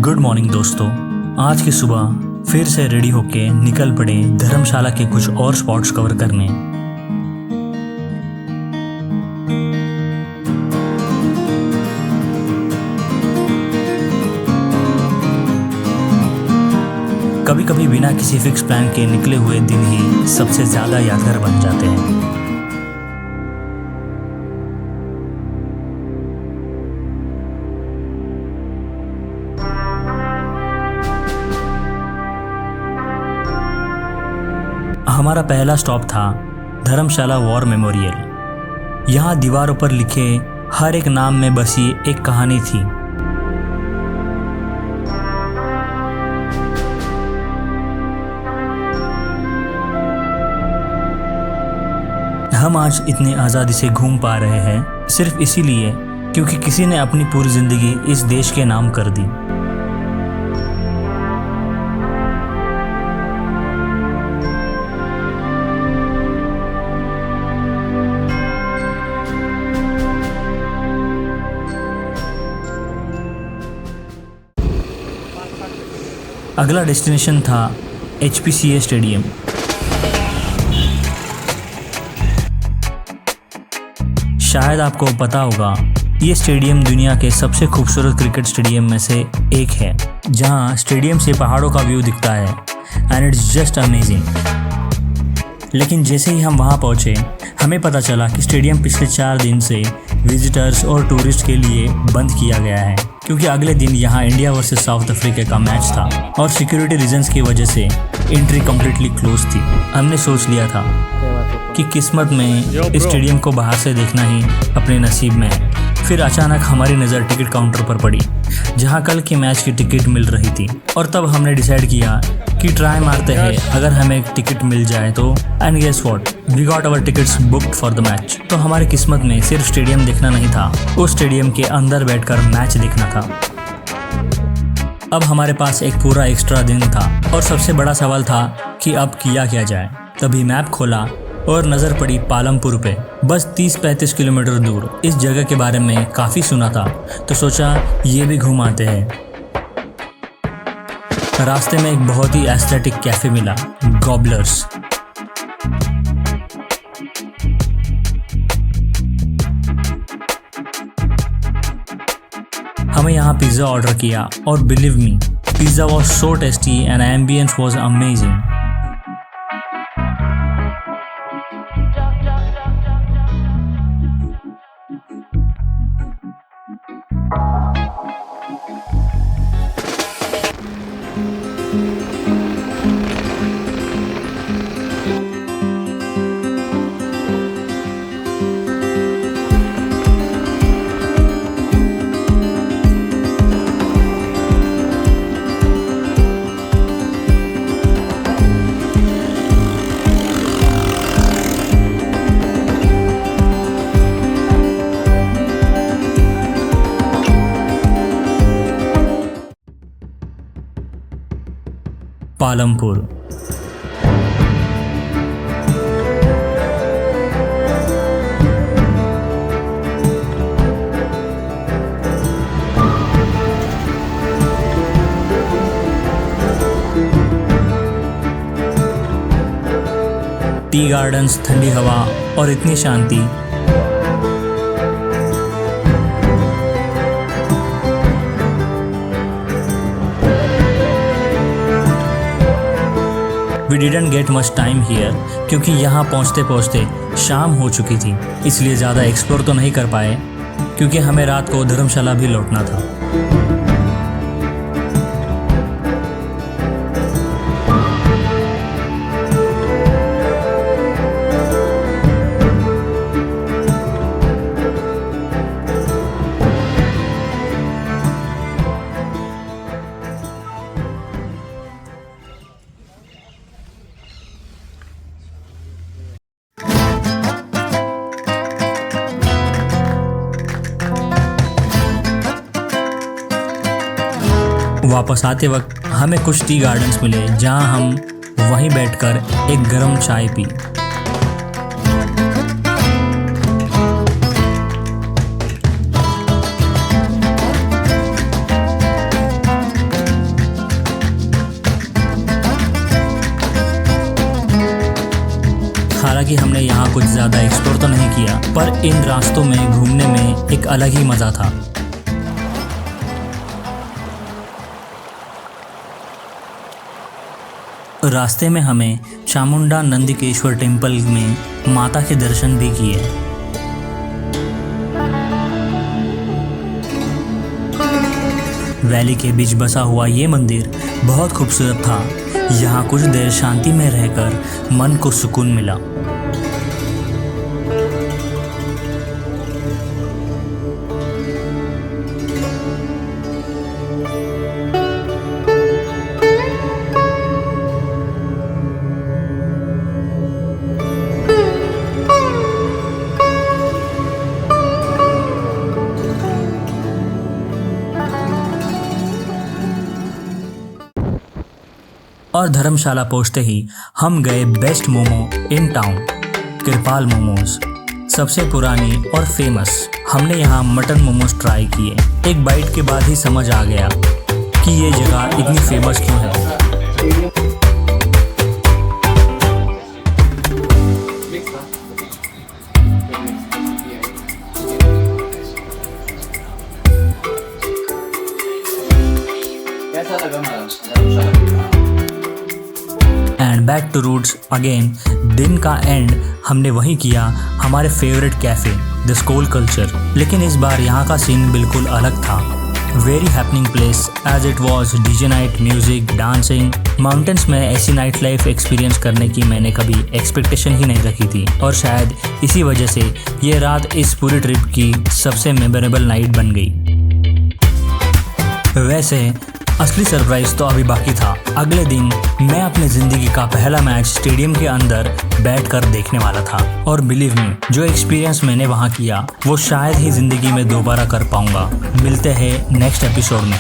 Good morning दोस्तों। आज की सुबह फिर से रेडी होके निकल पड़े धर्मशाला के कुछ और स्पॉट्स कवर करने। कभी कभी बिना किसी फिक्स प्लान के निकले हुए दिन ही सबसे ज़्यादा यादगार बन जाते हैं। हमारा पहला स्टॉप था धर्मशाला वॉर मेमोरियल। यहाँ दीवारों पर लिखे हर एक नाम में बसी एक कहानी थी। हम आज इतनी आज़ादी से घूम पा रहे हैं सिर्फ इसीलिए क्योंकि किसी ने अपनी पूरी ज़िंदगी इस देश के नाम कर दी। अगला डेस्टिनेशन था HPCA स्टेडियम। शायद आपको पता होगा ये स्टेडियम दुनिया के सबसे खूबसूरत क्रिकेट स्टेडियम में से एक है, जहां स्टेडियम से पहाड़ों का व्यू दिखता है एंड इट्स जस्ट अमेजिंग। लेकिन जैसे ही हम वहां पहुंचे हमें पता चला कि स्टेडियम पिछले 4 दिन से विजिटर्स और टूरिस्ट के लिए बंद किया गया है, क्योंकि अगले दिन यहाँ इंडिया वर्सेस साउथ अफ्रीका का मैच था और सिक्योरिटी रीजंस की वजह से एंट्री कम्प्लीटली क्लोज थी। हमने सोच लिया था कि किस्मत में इस स्टेडियम को बाहर से देखना ही अपने नसीब में है। फिर अचानक हमारी नज़र टिकट काउंटर पर पड़ी, जहां कल के मैच की टिकट मिल रही थी, और तब हमने डिसाइड किया कि ट्राई मारते हैं, अगर हमें एक टिकट मिल जाए तो। And guess what, we got our tickets booked for the match. तो हमारी किस्मत में सिर्फ स्टेडियम देखना नहीं था, उस स्टेडियम के अंदर बैठकर मैच देखना था। अब हमारे पास एक पूरा एक्स्ट्रा दिन था और सबसे बड़ा सवाल था कि अब किया क्या जाए। तभी मैप खोला और नज़र पड़ी पालमपुर पे, बस 30-35 किलोमीटर दूर। इस जगह के बारे में काफ़ी सुना था तो सोचा ये भी घूम आते हैं। रास्ते में एक बहुत ही एस्थेटिक कैफ़े मिला, गॉबलर्स। हमें यहाँ पिज़्ज़ा ऑर्डर किया और believe me, pizza was so tasty and ambience was amazing. Palampur. Tea gardens, ठंडी हवा और इतनी शांति। We didn't get much time here क्योंकि यहाँ पहुँचते पहुँचते शाम हो चुकी थी, इसलिए ज़्यादा एक्सप्लोर तो नहीं कर पाए क्योंकि हमें रात को धर्मशाला भी लौटना था। वापस आते वक्त हमें कुछ टी गार्डन्स मिले, जहां हम वहीं बैठकर एक गर्म चाय पी। किया, पर इन रास्तों में घूमने में एक अलग ही मज़ा था। रास्ते में हमें चामुंडा नंदिकेश्वर टेम्पल में माता के दर्शन भी किए। वैली के बीच बसा हुआ ये मंदिर बहुत खूबसूरत था। यहाँ कुछ देर शांति में रहकर मन को सुकून मिला। और धर्मशाला पहुंचते ही हम गए बेस्ट मोमो इन टाउन, कृपाल मोमोज, सबसे पुरानी और फेमस। हमने यहाँ मटन मोमोज ट्राई किए। एक बाइट के बाद ही समझ आ गया कि ये जगह इतनी फेमस क्यों है। कैसा लगा Dharamshala? And back to roots again. दिन का एंड हमने वहीं किया, हमारे favourite cafe the school culture. लेकिन इस बार यहाँ का सीन बिल्कुल अलग था। Very happening place as it was. DJ night, music, dancing. Mountains में ऐसी नाइट लाइफ एक्सपीरियंस करने की मैंने कभी एक्सपेक्टेशन ही नहीं रखी थी, और शायद इसी वजह से ये रात इस पूरी ट्रिप की सबसे मेमोरेबल नाइट बन गई। वैसे असली सरप्राइज तो अभी बाकी था। अगले दिन मैं अपनी ज़िंदगी का पहला मैच स्टेडियम के अंदर बैठकर देखने वाला था, और बिलीव मी, जो एक्सपीरियंस मैंने वहाँ किया वो शायद ही ज़िंदगी में दोबारा कर पाऊँगा। मिलते हैं नेक्स्ट एपिसोड में।